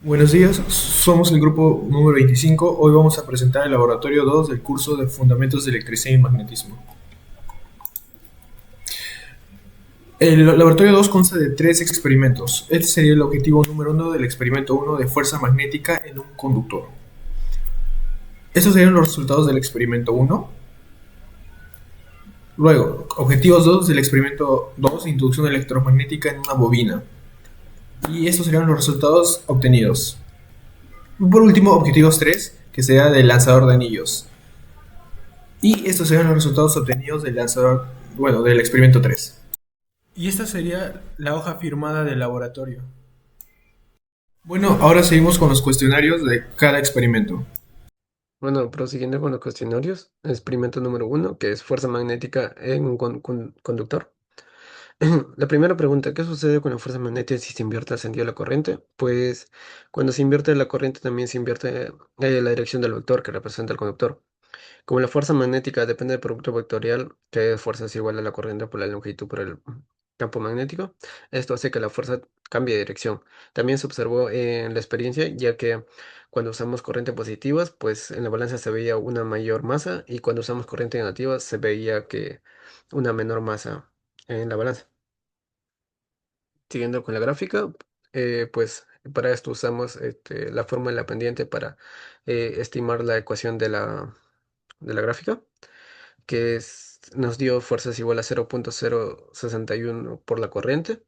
Buenos días, somos el grupo número 25. Hoy vamos a presentar el laboratorio 2 del curso de Fundamentos de Electricidad y Magnetismo. El laboratorio 2 consta de tres experimentos. Este sería el objetivo número uno del experimento uno de fuerza magnética en un conductor. Estos serían los resultados del experimento uno. Luego, objetivos 2 del experimento 2, inducción electromagnética en una bobina. Y estos serían los resultados obtenidos. Por último, objetivos 3, que sería del lanzador de anillos. Y estos serían los resultados obtenidos del lanzador, bueno, del experimento 3. Y esta sería la hoja firmada del laboratorio. Bueno, ahora seguimos con los cuestionarios de cada experimento. Bueno, prosiguiendo con los cuestionarios, experimento número uno, que es fuerza magnética en un conductor. La primera pregunta, ¿qué sucede con la fuerza magnética si se invierte el sentido de la corriente? Pues cuando se invierte la corriente también se invierte la dirección del vector que representa el conductor. Como la fuerza magnética depende del producto vectorial, que es fuerza es igual a la corriente por la longitud por el campo magnético, esto hace que la fuerza cambie de dirección. También se observó en la experiencia, ya que cuando usamos corriente positivas, pues en la balanza se veía una mayor masa y cuando usamos corriente negativa se veía que una menor masa en la balanza. Siguiendo con la gráfica, pues para esto usamos la fórmula de la pendiente para estimar la ecuación de la gráfica que nos dio fuerzas igual a 0,061 por la corriente.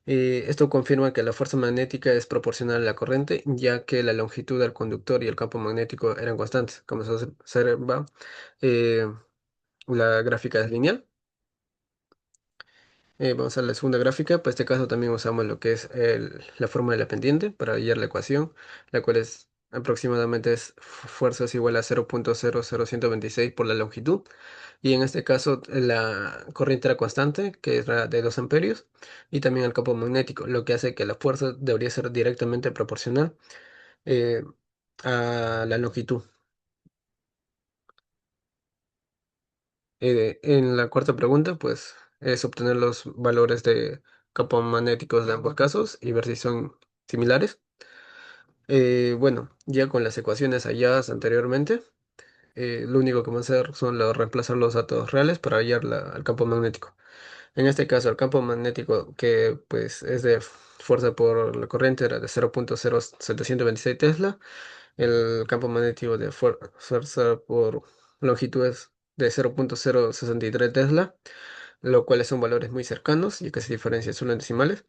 Esto confirma que la fuerza magnética es proporcional a la corriente, ya que la longitud del conductor y el campo magnético eran constantes. Como se observa, eh, la gráfica es lineal. Vamos a la segunda gráfica. Para este caso también usamos lo que es la forma de la pendiente para hallar la ecuación, la cual es aproximadamente fuerzas igual a 0,00126 por la longitud. Y en este caso la corriente era constante, que era de 2 amperios, y también el campo magnético, lo que hace que la fuerza debería ser directamente proporcional eh, a la longitud. En la cuarta pregunta, pues es obtener los valores de campo magnéticos de ambos casos y ver si son similares. Bueno, ya con las ecuaciones halladas anteriormente, lo único que vamos a hacer son reemplazar los datos reales para hallar el campo magnético. En este caso, el campo magnético que pues es de fuerza por la corriente era de 0,0726 Tesla. El campo magnético de fuerza por longitud es de 0,063 Tesla, lo cual son valores muy cercanos y que se diferencian solo en decimales.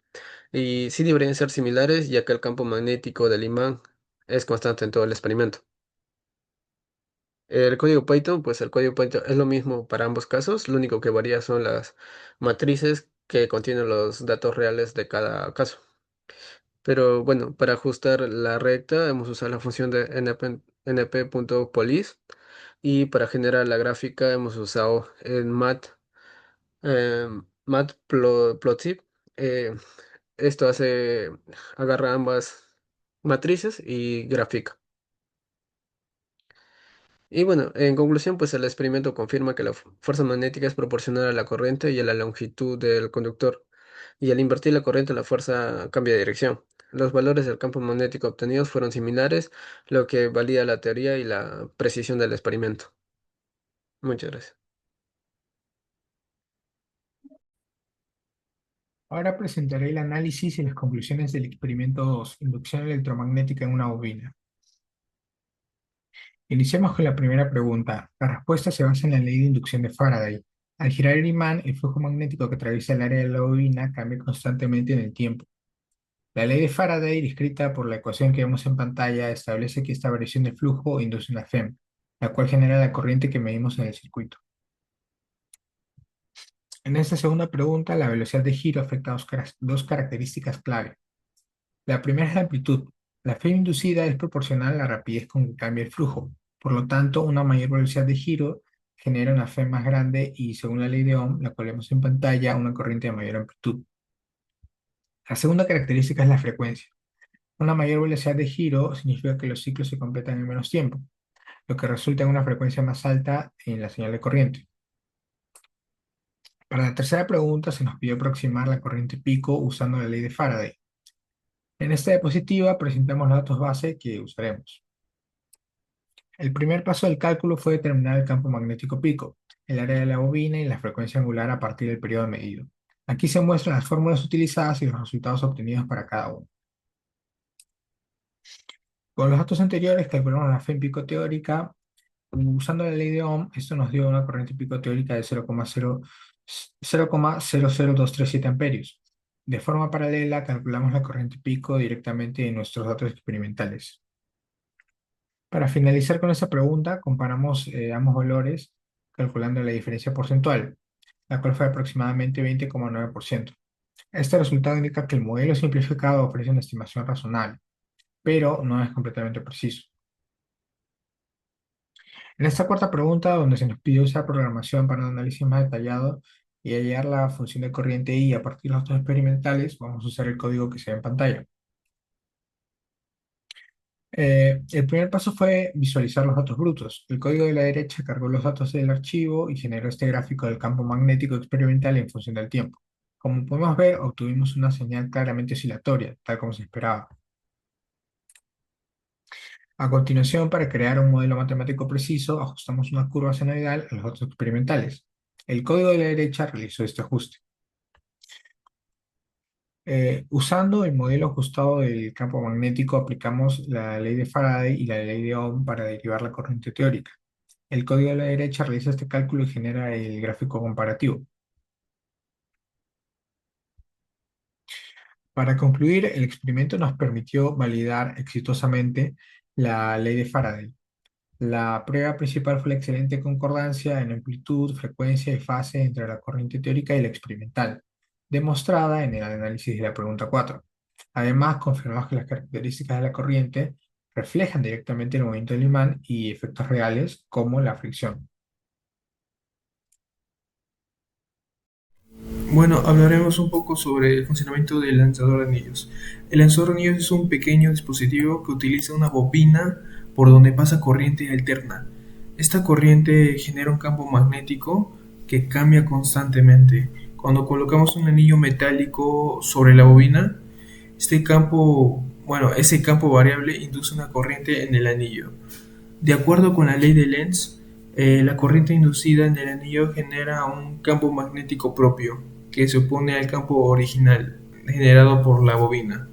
Y sí deberían ser similares, ya que el campo magnético del imán es constante en todo el experimento. El código Python, pues el código Python es lo mismo para ambos casos, lo único que varía son las matrices que contienen los datos reales de cada caso. Pero bueno, para ajustar la recta hemos usado la función de np.police y para generar la gráfica hemos usado el matplotlib. Eh, Esto agarra ambas matrices y grafica. Y bueno, en conclusión, pues el experimento confirma que la fuerza magnética es proporcional a la corriente y a la longitud del conductor, y al invertir la corriente la fuerza cambia de dirección. Los valores del campo magnético obtenidos fueron similares, lo que valida la teoría y la precisión del experimento. Muchas gracias. Ahora presentaré el análisis y las conclusiones del experimento 2, inducción electromagnética en una bobina. Iniciamos con la primera pregunta. La respuesta se basa en la ley de inducción de Faraday. Al girar el imán, el flujo magnético que atraviesa el área de la bobina cambia constantemente en el tiempo. La ley de Faraday, descrita por la ecuación que vemos en pantalla, establece que esta variación de flujo induce una FEM, la cual genera la corriente que medimos en el circuito. En esta segunda pregunta, la velocidad de giro afecta a dos características clave. La primera es la amplitud. La fase inducida es proporcional a la rapidez con que cambia el flujo. Por lo tanto, una mayor velocidad de giro genera una fase más grande y, según la ley de Ohm, la cual vemos en pantalla, una corriente de mayor amplitud. La segunda característica es la frecuencia. Una mayor velocidad de giro significa que los ciclos se completan en menos tiempo, lo que resulta en una frecuencia más alta en la señal de corriente. Para la tercera pregunta se nos pidió aproximar la corriente pico usando la ley de Faraday. En esta diapositiva presentamos los datos base que usaremos. El primer paso del cálculo fue determinar el campo magnético pico, el área de la bobina y la frecuencia angular a partir del periodo medido. Aquí se muestran las fórmulas utilizadas y los resultados obtenidos para cada uno. Con los datos anteriores calculamos la FEM pico teórica. Usando la ley de Ohm, esto nos dio una corriente pico teórica de 0,00237 amperios. De forma paralela, calculamos la corriente pico directamente en nuestros datos experimentales. Para finalizar con esta pregunta, comparamos ambos valores calculando la diferencia porcentual, la cual fue aproximadamente 20,9%. Este resultado indica que el modelo simplificado ofrece una estimación razonable, pero no es completamente preciso. En esta cuarta pregunta, donde se nos pide usar programación para un análisis más detallado y hallar la función de corriente I a partir de los datos experimentales, vamos a usar el código que se ve en pantalla. El primer paso fue visualizar los datos brutos. El código de la derecha cargó los datos del archivo y generó este gráfico del campo magnético experimental en función del tiempo. Como podemos ver, obtuvimos una señal claramente oscilatoria, tal como se esperaba. A continuación, para crear un modelo matemático preciso, ajustamos una curva senoidal a los datos experimentales. El código de la derecha realizó este ajuste. Usando el modelo ajustado del campo magnético, aplicamos la ley de Faraday y la ley de Ohm para derivar la corriente teórica. El código de la derecha realiza este cálculo y genera el gráfico comparativo. Para concluir, el experimento nos permitió validar exitosamente la ley de Faraday. La prueba principal fue la excelente concordancia en amplitud, frecuencia y fase entre la corriente teórica y la experimental, demostrada en el análisis de la pregunta 4. Además, confirmamos que las características de la corriente reflejan directamente el movimiento del imán y efectos reales como la fricción. Bueno, hablaremos un poco sobre el funcionamiento del lanzador de anillos. El lanzador de anillos es un pequeño dispositivo que utiliza una bobina por donde pasa corriente alterna. Esta corriente genera un campo magnético que cambia constantemente. Cuando colocamos un anillo metálico sobre la bobina, ese campo variable induce una corriente en el anillo. De acuerdo con la ley de Lenz, la corriente inducida en el anillo genera un campo magnético propio, que se opone al campo original generado por la bobina.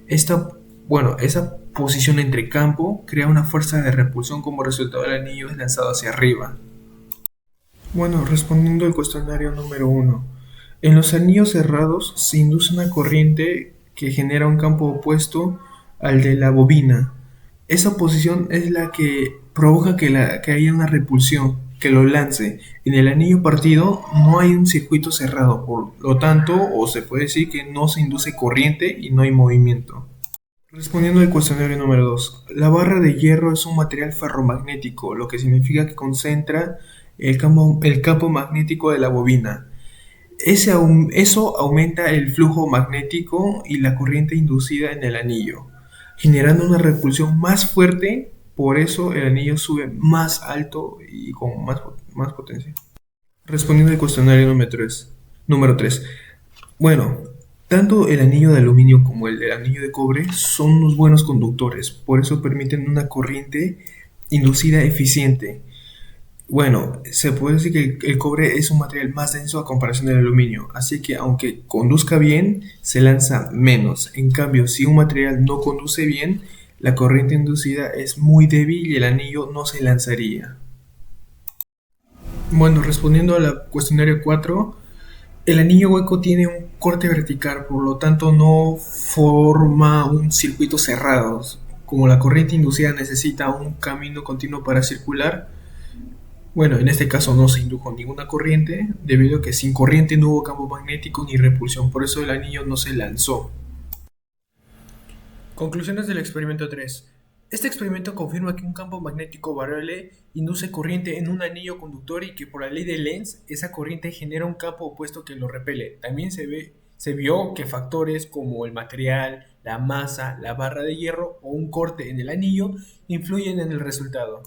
Esa posición entre campo crea una fuerza de repulsión como resultado del anillo es lanzado hacia arriba. Bueno, respondiendo al cuestionario número 1. En los anillos cerrados se induce una corriente que genera un campo opuesto al de la bobina. Esa posición es la que provoca que haya una repulsión, que lo lance. En el anillo partido no hay un circuito cerrado, por lo tanto, o se puede decir que no se induce corriente y no hay movimiento. Respondiendo al cuestionario número 2, la barra de hierro es un material ferromagnético, lo que significa que concentra el campo magnético de la bobina. Eso aumenta el flujo magnético y la corriente inducida en el anillo, generando una repulsión más fuerte, por eso el anillo sube más alto y con más potencia. Respondiendo al cuestionario número 3. Bueno, tanto el anillo de aluminio como el del anillo de cobre son unos buenos conductores, por eso permiten una corriente inducida eficiente. Bueno, se puede decir que el cobre es un material más denso a comparación del aluminio, así que aunque conduzca bien, se lanza menos. En cambio, si un material no conduce bien, la corriente inducida es muy débil y el anillo no se lanzaría. Bueno, respondiendo al cuestionario 4, el anillo hueco tiene un corte vertical, por lo tanto no forma un circuito cerrado. Como la corriente inducida necesita un camino continuo para circular, bueno, en este caso no se indujo ninguna corriente, debido a que sin corriente no hubo campo magnético ni repulsión, por eso el anillo no se lanzó. Conclusiones del experimento 3. Este experimento confirma que un campo magnético variable induce corriente en un anillo conductor y que por la ley de Lenz esa corriente genera un campo opuesto que lo repele. También se vio que factores como el material, la masa, la barra de hierro o un corte en el anillo influyen en el resultado.